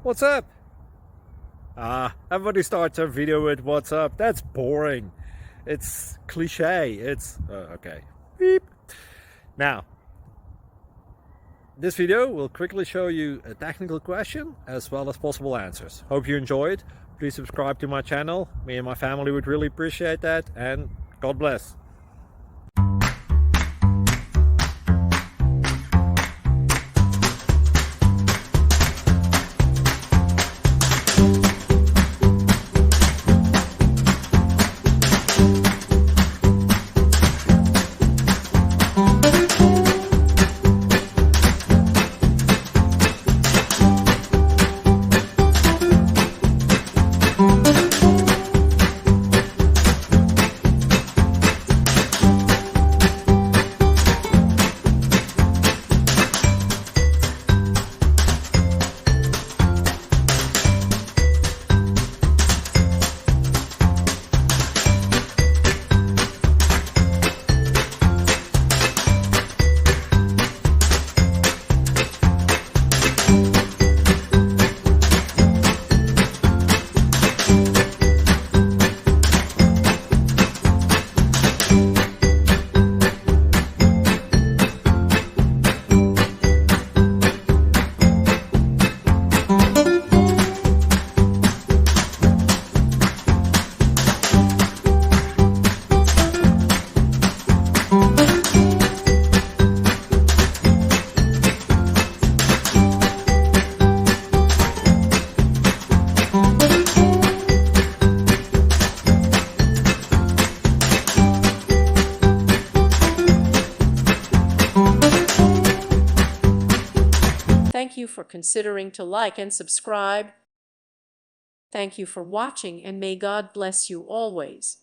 What's up? Everybody starts their video with what's up. That's boring. It's cliche. It's okay. Beep. Now, this video will quickly show you a technical question as well as possible answers. Hope you enjoyed. Please subscribe to my channel. Me and my family would really appreciate that, and God bless. Thank you for considering to like and subscribe. Thank you for watching, and may God bless you always.